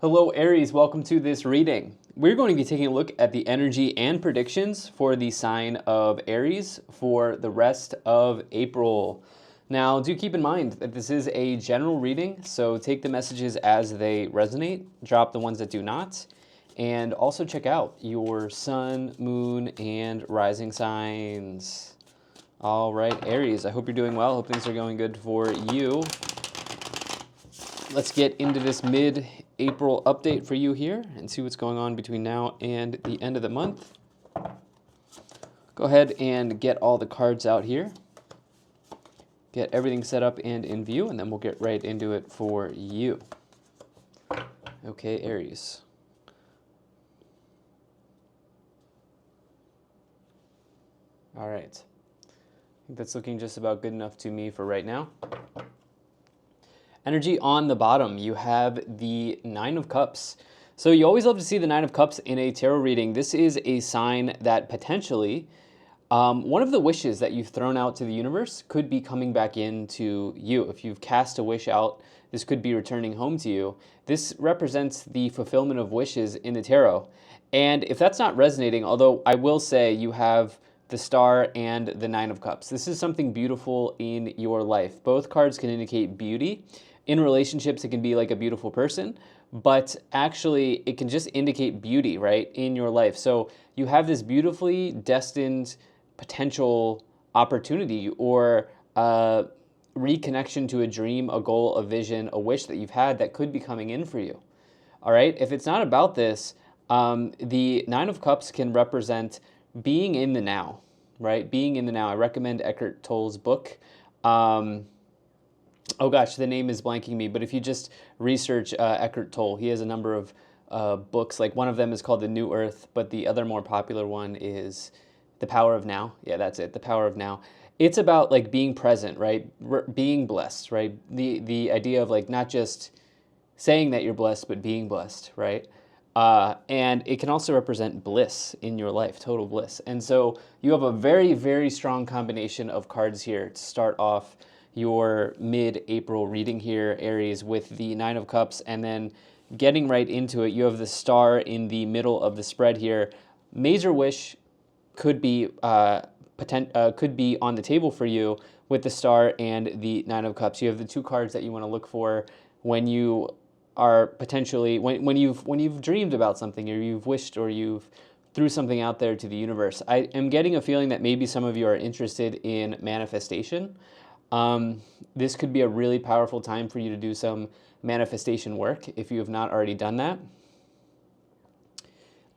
Hello Aries, welcome to this reading. We're going to be taking a look at the energy and predictions for the sign of Aries for the rest of April. Now, do keep in mind that this is a general reading, so take the messages as they resonate, drop the ones that do not, and also check out your sun, moon, and rising signs. All right, Aries, I hope you're doing well. Hope things are going good for you. Let's get into this mid-April update for you here and see what's going on between now and the end of the month. Go ahead and get all the cards out here. Get everything set up and in view, and then we'll get right into it for you. Okay, Aries. All right. I think that's looking just about good enough to me for right now. Energy on the bottom, you have the Nine of Cups. So you always love to see the Nine of Cups in a tarot reading. This is a sign that potentially one of the wishes that you've thrown out to the universe could be coming back into you. If you've cast a wish out, this could be returning home to you. This represents the fulfillment of wishes in the tarot. And if that's not resonating, although I will say you have the Star and the Nine of Cups. This is something beautiful in your life. Both cards can indicate beauty. In relationships, it can be like a beautiful person, but actually it can just indicate beauty, right, in your life. So you have this beautifully destined potential opportunity or reconnection to a dream, a goal, a vision, a wish that you've had that could be coming in for you. All right, if it's not about this, the Nine of Cups can represent being in the now, right? Being in the now. I recommend Eckhart Tolle's book. Oh gosh, the name is blanking me, but if you just research Eckhart Tolle, he has a number of books. Like one of them is called The New Earth, but the other more popular one is The Power of Now. Yeah, that's it, The Power of Now. It's about like being present, right? Being blessed, right? The idea of like not just saying that you're blessed, but being blessed, right? And it can also represent bliss in your life, total bliss. And so you have a very, very strong combination of cards here to start off your mid-April reading here, Aries, with the Nine of Cups, and then getting right into it, you have the Star in the middle of the spread here. Major wish could be could be on the table for you with the Star and the Nine of Cups. You have the two cards that you want to look for when you are potentially when you've dreamed about something, or you've wished, or you've threw something out there to the universe. I am getting a feeling that maybe some of you are interested in manifestation. This could be a really powerful time for you to do some manifestation work if you have not already done that.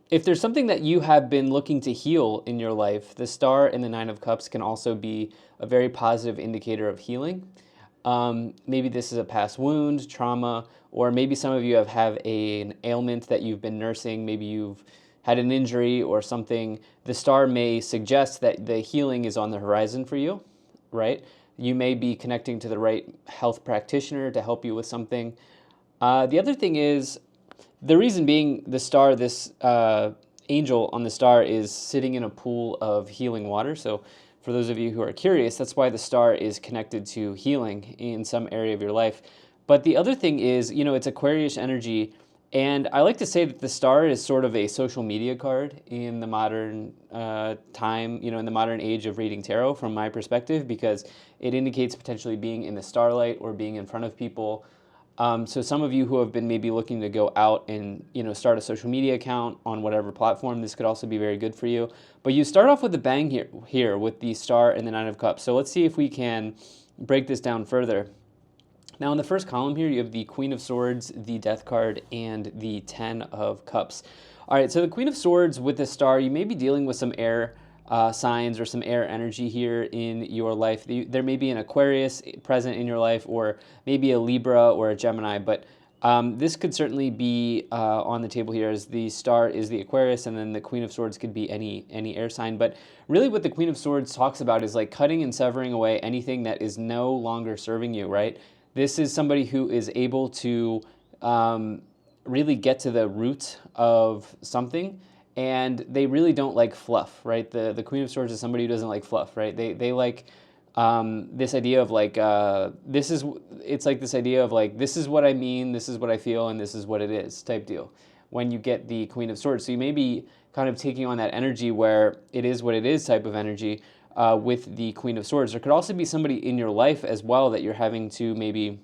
If there's something that you have been looking to heal in your life, the Star and the Nine of Cups can also be a very positive indicator of healing. Maybe this is a past wound, trauma, or maybe some of you have an ailment that you've been nursing. Maybe you've had an injury or something. The Star may suggest that the healing is on the horizon for you, right? You may be connecting to the right health practitioner to help you with something. The other thing is, the reason being the Star, this angel on the Star is sitting in a pool of healing water. So for those of you who are curious, that's why the Star is connected to healing in some area of your life. But the other thing is, it's Aquarius energy. And I like to say that the Star is sort of a social media card in the modern time, in the modern age of reading tarot from my perspective, because it indicates potentially being in the starlight or being in front of people. So some of you who have been maybe looking to go out and, start a social media account on whatever platform, this could also be very good for you. But you start off with a bang here with the Star and the Nine of Cups. So let's see if we can break this down further. Now, in the first column here, you have the Queen of Swords, the Death card, and the Ten of Cups. All right, so the Queen of Swords with the Star, you may be dealing with some air signs or some air energy here in your life. There may be an Aquarius present in your life, or maybe a Libra or a Gemini, but this could certainly be on the table here, as the Star is the Aquarius, and then the Queen of Swords could be any air sign. But really what the Queen of Swords talks about is like cutting and severing away anything that is no longer serving you, right? This is somebody who is able to really get to the root of something, and they really don't like fluff, right? The Queen of Swords is somebody who doesn't like fluff, right? They like This idea of like it's like this idea of like, this is what I mean, this is what I feel, and this is what it is type deal when you get the Queen of Swords. So you may be kind of taking on that energy where it is what it is type of energy with the Queen of Swords. There could also be somebody in your life as well that you're having to maybe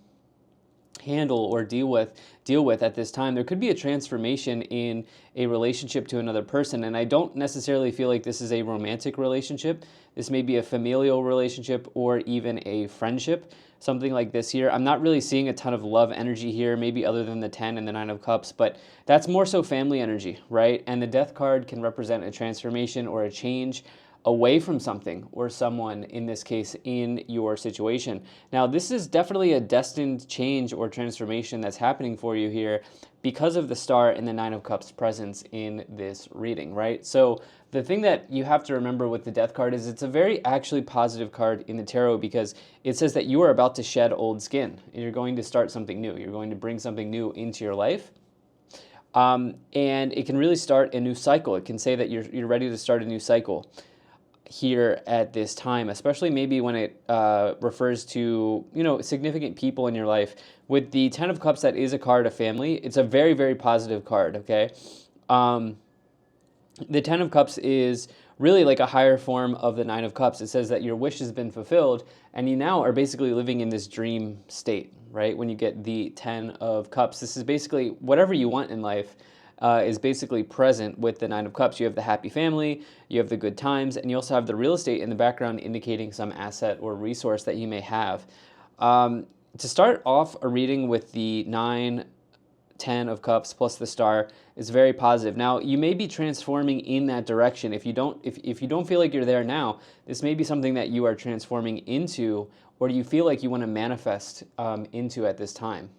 handle or deal with at this time. There could be a transformation in a relationship to another person, and I don't necessarily feel like this is a romantic relationship. This may be a familial relationship or even a friendship, something like this here. I'm not really seeing a ton of love energy here, maybe other than the 10 and the 9 of Cups, but that's more so family energy, right? And the Death card can represent a transformation or a change away from something or someone, in this case, in your situation. Now, this is definitely a destined change or transformation that's happening for you here because of the Star and the 9 of Cups presence in this reading, right? So the thing that you have to remember with the Death card is it's a very actually positive card in the tarot, because it says that you are about to shed old skin and you're going to start something new. You're going to bring something new into your life. And it can really start a new cycle. It can say that you're ready to start a new cycle here at this time, especially maybe when it refers to, significant people in your life. With the 10 of Cups, that is a card of family. It's a very, very positive card, okay? The 10 of Cups is really like a higher form of the 9 of Cups. It says that your wish has been fulfilled and you now are basically living in this dream state, right? When you get the 10 of Cups, this is basically whatever you want in life is basically present with the 9 of Cups. You have the happy family, you have the good times, and you also have the real estate in the background indicating some asset or resource that you may have. To start off a reading with the 9, 10 of Cups plus the Star is very positive. Now, you may be transforming in that direction. If you don't feel like you're there now, this may be something that you are transforming into, or you feel like you want to manifest into at this time.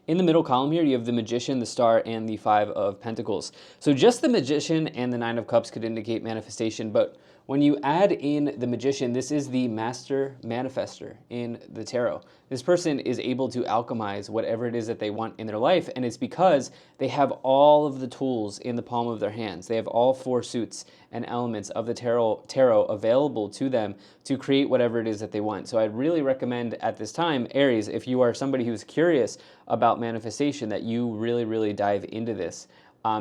In the middle column here, you have the Magician, the Star, and the 5 of Pentacles. So just the Magician and the 9 of Cups could indicate manifestation, but when you add in the Magician, this is the master manifester in the tarot. This person is able to alchemize whatever it is that they want in their life, and it's because they have all of the tools in the palm of their hands. They have all 4 suits and elements of the tarot available to them to create whatever it is that they want. So I'd really recommend at this time, Aries, if you are somebody who's curious about manifestation, that you really, really dive into this.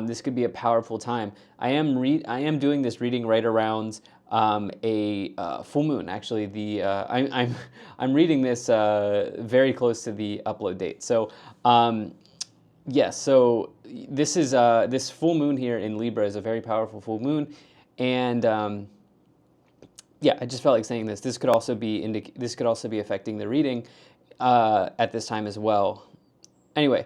This could be a powerful time. I am doing this reading right around a full moon. Actually, I'm reading this very close to the upload date. So yes, so this is this full moon here in Libra is a very powerful full moon, and yeah, I just felt like saying this. This could also be affecting the reading at this time as well. Anyway,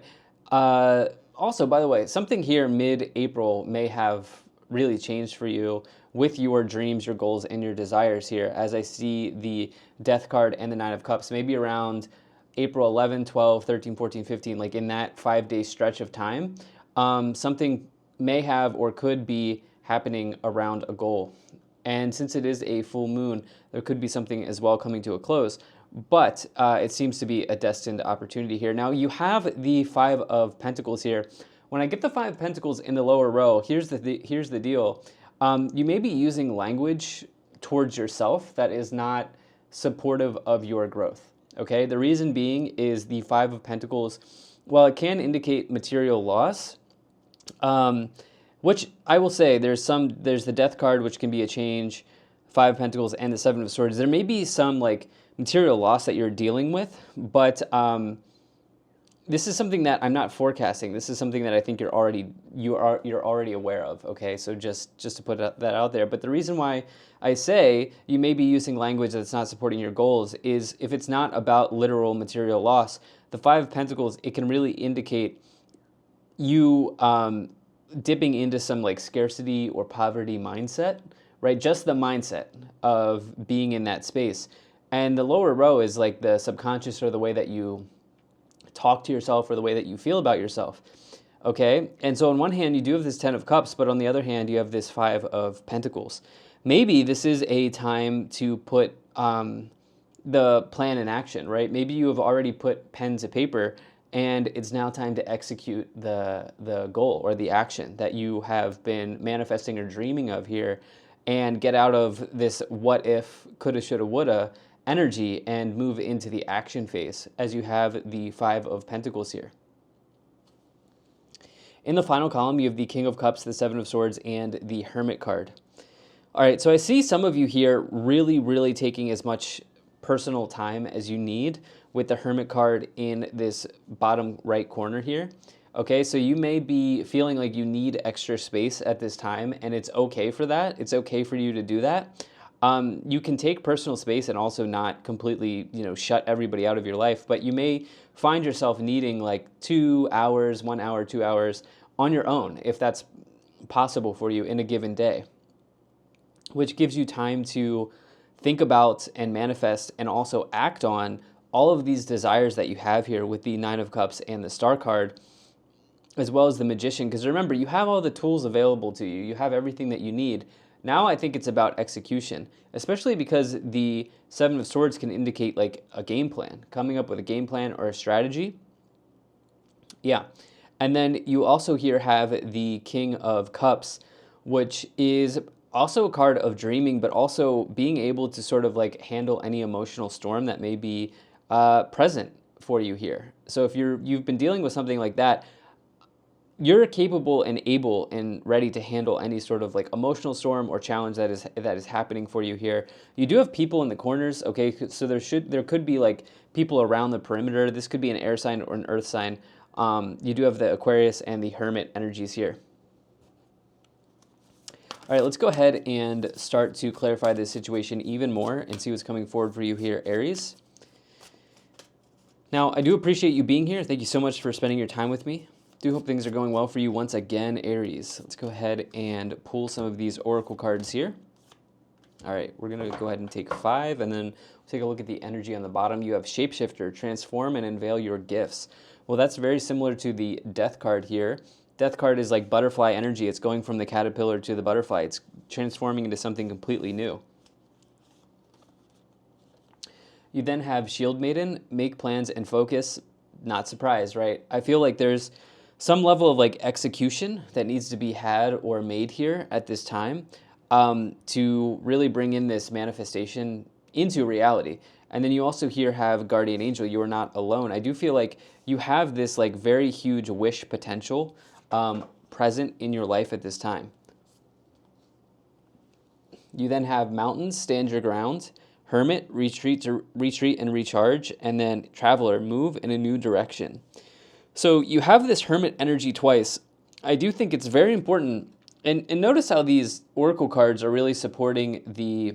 also, by the way, something here mid-April may have really changed for you with your dreams, your goals, and your desires here, as I see the Death card and the 9 of Cups, maybe around April 11, 12, 13, 14, 15, like in that 5-day stretch of time, something may have or could be happening around a goal. And since it is a full moon, there could be something as well coming to a close. But it seems to be a destined opportunity here. Now, you have the 5 of Pentacles here. When I get the 5 of Pentacles in the lower row, here's the deal. You may be using language towards yourself that is not supportive of your growth. Okay? The reason being is the 5 of Pentacles, while it can indicate material loss, which I will say there's the Death card, which can be a change, 5 of Pentacles, and the 7 of Swords. There may be some like material loss that you're dealing with, but this is something that I'm not forecasting. This is something that I think you're already aware of. Okay, so just to put that out there. But the reason why I say you may be using language that's not supporting your goals is if it's not about literal material loss. The 5 of Pentacles, it can really indicate you dipping into some like scarcity or poverty mindset, right? Just the mindset of being in that space. And the lower row is like the subconscious, or the way that you talk to yourself, or the way that you feel about yourself. Okay? And so on one hand, you do have this 10 of Cups, but on the other hand, you have this 5 of Pentacles. Maybe this is a time to put the plan in action, right? Maybe you have already put pen to paper, and it's now time to execute the goal or the action that you have been manifesting or dreaming of here and get out of this what if, coulda, shoulda, woulda energy and move into the action phase as you have the Five of Pentacles here. In the final column, you have the King of Cups, the Seven of Swords, and the Hermit card. All right, so I see some of you here really taking as much personal time as you need with the Hermit card in this bottom right corner here. Okay, so you may be feeling like you need extra space at this time, and it's okay for that. It's okay for you to do that. You can take personal space and also not completely, shut everybody out of your life, but you may find yourself needing like 2 hours, 1 hour, 2 hours on your own, if that's possible for you in a given day, which gives you time to think about and manifest and also act on all of these desires that you have here with the Nine of Cups and the Star card, as well as the Magician. Because remember, you have all the tools available to you. You have everything that you need. Now I think it's about execution, especially because the Seven of Swords can indicate like a game plan, coming up with a game plan or a strategy. Yeah. And then you also here have the King of Cups, which is also a card of dreaming, but also being able to sort of like handle any emotional storm that may be present for you here. So if you've been dealing with something like that, you're capable and able and ready to handle any sort of like emotional storm or challenge that is happening for you here. You do have people in the corners, okay? So there could be like people around the perimeter. This could be an air sign or an earth sign. You do have the Aquarius and the Hermit energies here. All right, let's go ahead and start to clarify this situation even more and see what's coming forward for you here, Aries. Now, I do appreciate you being here. Thank you so much for spending your time with me. Do hope things are going well for you once again, Aries. Let's go ahead and pull some of these oracle cards here. All right, we're going to go ahead and take 5, and then we'll take a look at the energy on the bottom. You have Shapeshifter, transform and unveil your gifts. Well, that's very similar to the Death card here. Death card is like butterfly energy. It's going from the caterpillar to the butterfly. It's transforming into something completely new. You then have Shield Maiden, make plans and focus. Not surprised, right? I feel like there's some level of like execution that needs to be had or made here at this time to really bring in this manifestation into reality. And then you also here have Guardian Angel, you are not alone. I do feel like you have this like very huge wish potential present in your life at this time. You then have Mountains, stand your ground. Hermit, retreat and recharge. And then Traveler, move in a new direction. So you have this Hermit energy twice. I do think it's very important. And notice how these oracle cards are really supporting the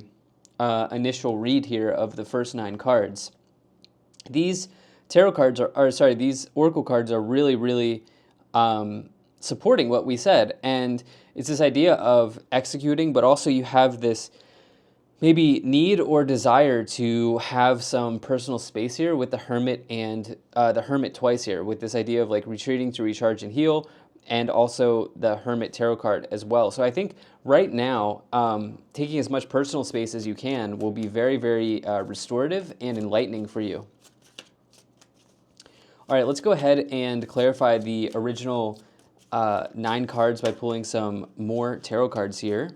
initial read here of the first 9 cards. These tarot cards these oracle cards are really supporting what we said. And it's this idea of executing, but also you have this maybe need or desire to have some personal space here with the Hermit and the Hermit twice here, with this idea of like retreating to recharge and heal, and also the Hermit tarot card as well. So I think right now, taking as much personal space as you can will be very restorative and enlightening for you. All right, let's go ahead and clarify the original 9 cards by pulling some more tarot cards here.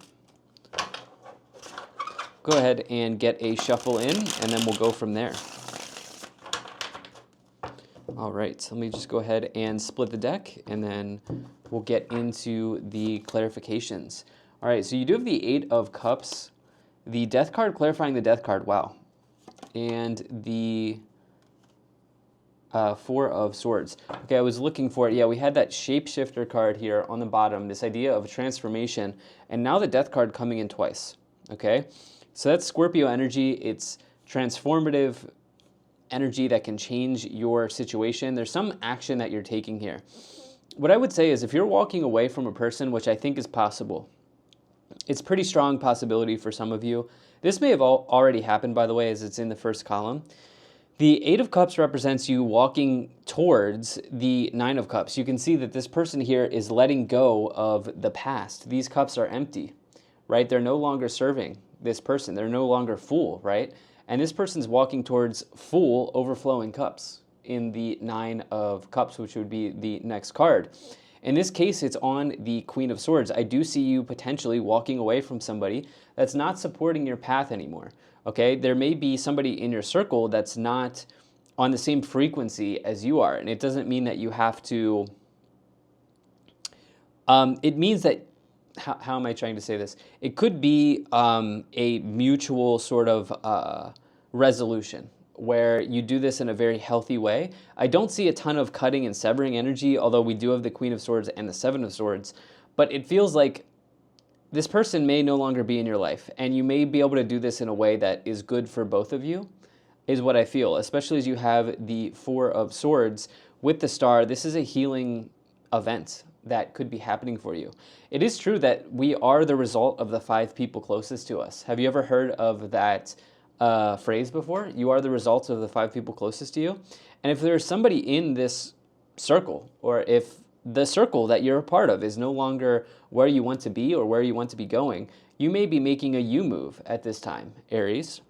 Go ahead and get a shuffle in, and then we'll go from there. All right, so let me just go ahead and split the deck, and then we'll get into the clarifications. All right, so you do have the 8 of Cups, the Death card clarifying the Death card, wow, and the 4 of Swords. Okay, I was looking for it. Yeah, we had that Shapeshifter card here on the bottom, this idea of transformation, and now the Death card coming in twice, okay? So that's Scorpio energy. It's transformative energy that can change your situation. There's some action that you're taking here. What I would say is if you're walking away from a person, which I think is possible, it's pretty strong possibility for some of you. This may have already happened, by the way, as it's in the first column. The 8 of Cups represents you walking towards the 9 of Cups. You can see that this person here is letting go of the past. These cups are empty, right? They're no longer serving this person. They're no longer full, right? And this person's walking towards full, overflowing cups in the 9 of Cups, which would be the next card. In this case, it's on the Queen of Swords. I do see you potentially walking away from somebody that's not supporting your path anymore. Okay, there may be somebody in your circle that's not on the same frequency as you are, and it doesn't mean that you have to. It means that, how am I trying to say this? It could be a mutual sort of resolution where you do this in a very healthy way. I don't see a ton of cutting and severing energy, although we do have the Queen of Swords and the Seven of Swords, but it feels like this person may no longer be in your life, and you may be able to do this in a way that is good for both of you, is what I feel, especially as you have the Four of Swords with the Star. This is a healing event that could be happening for you. It is true that we are the result of the 5 people closest to us. Have you ever heard of that phrase before? You are the result of the 5 people closest to you. And if there's somebody in this circle, or if the circle that you're a part of is no longer where you want to be or where you want to be going, you may be making a U move at this time, Aries.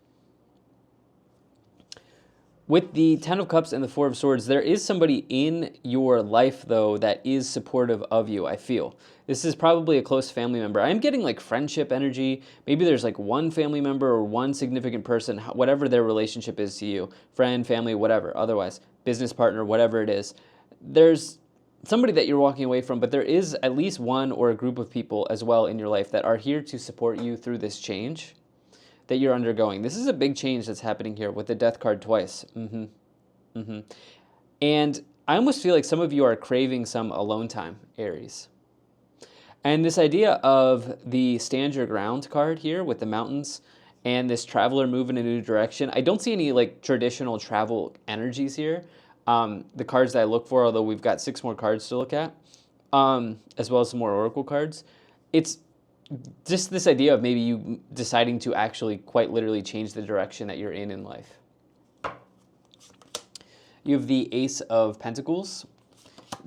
With the Ten of Cups and the Four of Swords, there is somebody in your life, though, that is supportive of you, I feel. This is probably a close family member. I'm getting like friendship energy. Maybe there's like one family member or one significant person, whatever their relationship is to you, friend, family, whatever, otherwise, business partner, whatever it is. There's somebody that you're walking away from, but there is at least one or a group of people as well in your life that are here to support you through this change that you're undergoing. This is a big change that's happening here with the Death card twice. And I almost feel like some of you are craving some alone time, Aries. And this idea of the Stand Your Ground card here with the mountains and this traveler moving in a new direction, I don't see any like traditional travel energies here. The cards that I look for, although we've got 6 more cards to look at, as well as some more oracle cards, it's just this idea of maybe you deciding to actually quite literally change the direction that you're in life. You have the Ace of Pentacles,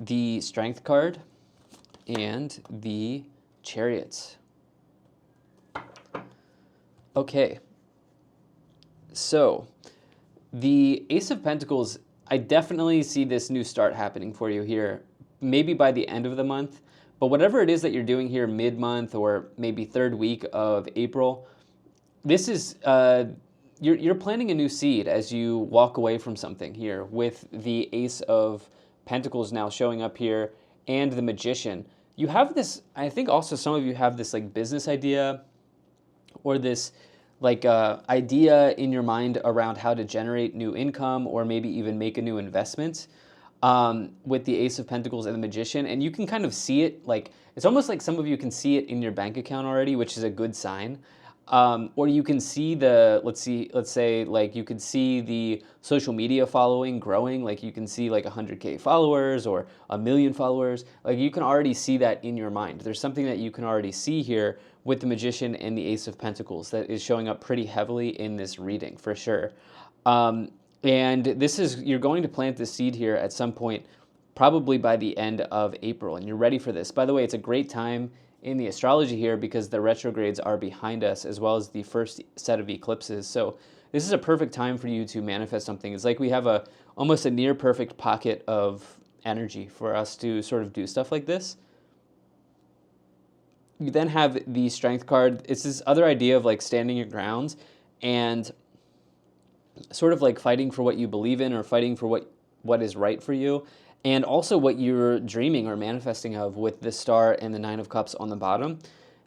the Strength card, and the Chariot. Okay, so the Ace of Pentacles, I definitely see this new start happening for you here, maybe by the end of the month. But whatever it is that you're doing here mid-month or maybe 3rd week of April, this is, you're planting a new seed as you walk away from something here with the Ace of Pentacles now showing up here and the Magician. You have this, I think also some of you have this like business idea or this like idea in your mind around how to generate new income or maybe even make a new investment. With the Ace of Pentacles and the Magician, and you can kind of see it, like, it's almost like some of you can see it in your bank account already, which is a good sign. Or you can see the, let's say, like, you could see the social media following growing, like, you can see, like, 100K followers or 1 million followers. Like, you can already see that in your mind. There's something that you can already see here with the Magician and the Ace of Pentacles that is showing up pretty heavily in this reading, for sure. And this is, you're going to plant this seed here at some point, probably by the end of April, and you're ready for this. By the way, it's a great time in the astrology here because the retrogrades are behind us as well as the first set of eclipses. So this is a perfect time for you to manifest something. It's like we have almost a near perfect pocket of energy for us to sort of do stuff like this. You then have the Strength card. It's this other idea of like standing your ground and sort of like fighting for what you believe in or fighting for what is right for you, and also what you're dreaming or manifesting of with the Star and the Nine of Cups on the bottom.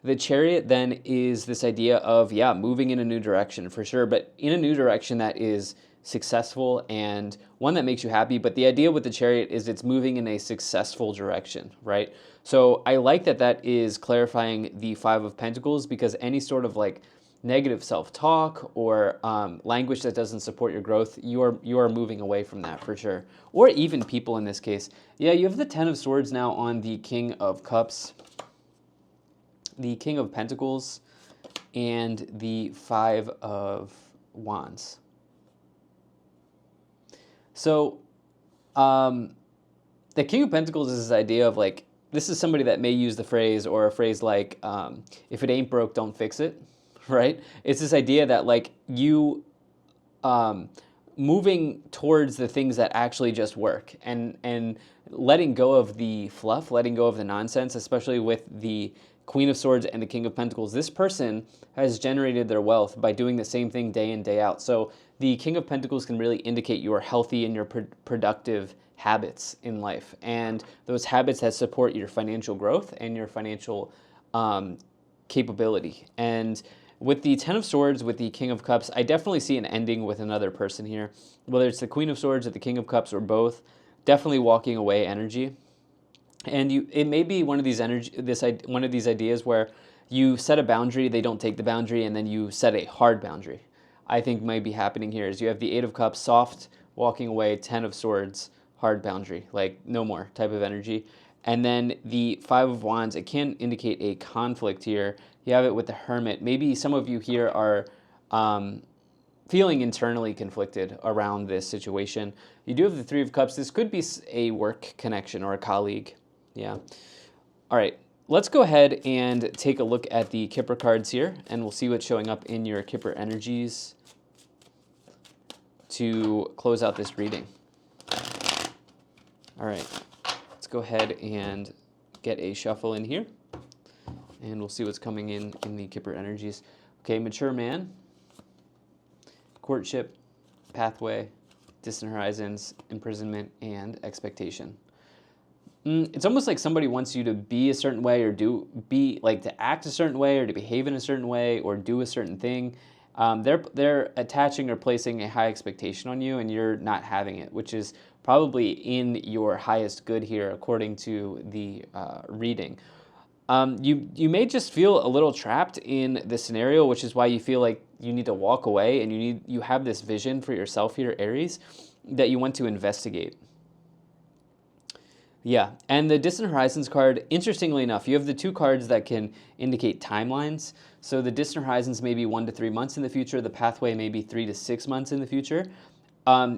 The Chariot then is this idea of, yeah, moving in a new direction for sure, but in a new direction that is successful and one that makes you happy. But the idea with the Chariot is it's moving in a successful direction, right? So I like that that is clarifying the Five of Pentacles, because any sort of like negative self-talk or language that doesn't support your growth, you are moving away from that for sure. Or even people in this case. Yeah, you have the Ten of Swords now on the King of Cups, the King of Pentacles, and the Five of Wands. So the King of Pentacles is this idea of like, this is somebody that may use the phrase or a phrase like, if it ain't broke, don't fix it. Right? It's this idea that like you moving towards the things that actually just work, and letting go of the fluff, letting go of the nonsense, especially with the Queen of Swords and the King of Pentacles. This person has generated their wealth by doing the same thing day in, day out. So the King of Pentacles can really indicate you are healthy in your productive habits in life, and those habits that support your financial growth and your financial capability. And with the Ten of Swords, with the King of Cups, I definitely see an ending with another person here. Whether it's the Queen of Swords or the King of Cups or both, definitely walking away energy. And it may be one of these one of these ideas where you set a boundary, they don't take the boundary, and then you set a hard boundary. I think might be happening here is you have the Eight of Cups, soft, walking away, Ten of Swords, hard boundary, like no more type of energy. And then the Five of Wands, it can indicate a conflict here. You have it with the Hermit. Maybe some of you here are feeling internally conflicted around this situation. You do have the Three of Cups. This could be a work connection or a colleague. Yeah. All right. Let's go ahead and take a look at the Kipper cards here, and we'll see what's showing up in your Kipper energies to close out this reading. All right. Let's go ahead and get a shuffle in here, and we'll see what's coming in the Kipper energies. Okay, mature man, courtship, pathway, distant horizons, imprisonment, and expectation. It's almost like somebody wants you to be a certain way, or to act a certain way, or to behave in a certain way, or do a certain thing. They're attaching or placing a high expectation on you, and you're not having it, which is probably in your highest good here, according to the reading. You may just feel a little trapped in the scenario, which is why you feel like you need to walk away, and you have this vision for yourself here, Aries, that you want to investigate. Yeah, and the Distant Horizons card, interestingly enough, you have the two cards that can indicate timelines. So the Distant Horizons may be 1 to 3 months in the future. The Pathway may be 3 to 6 months in the future.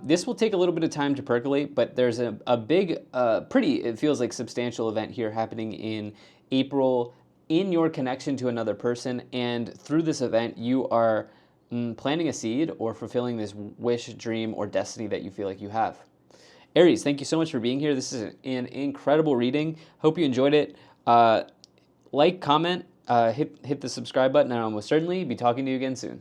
This will take a little bit of time to percolate, but there's a big, it feels like substantial event here happening in April in your connection to another person. And through this event, you are planting a seed or fulfilling this wish, dream, or destiny that you feel like you have. Aries, thank you so much for being here. This is an incredible reading. Hope you enjoyed it. Like, comment, hit the subscribe button, and I'll most certainly be talking to you again soon.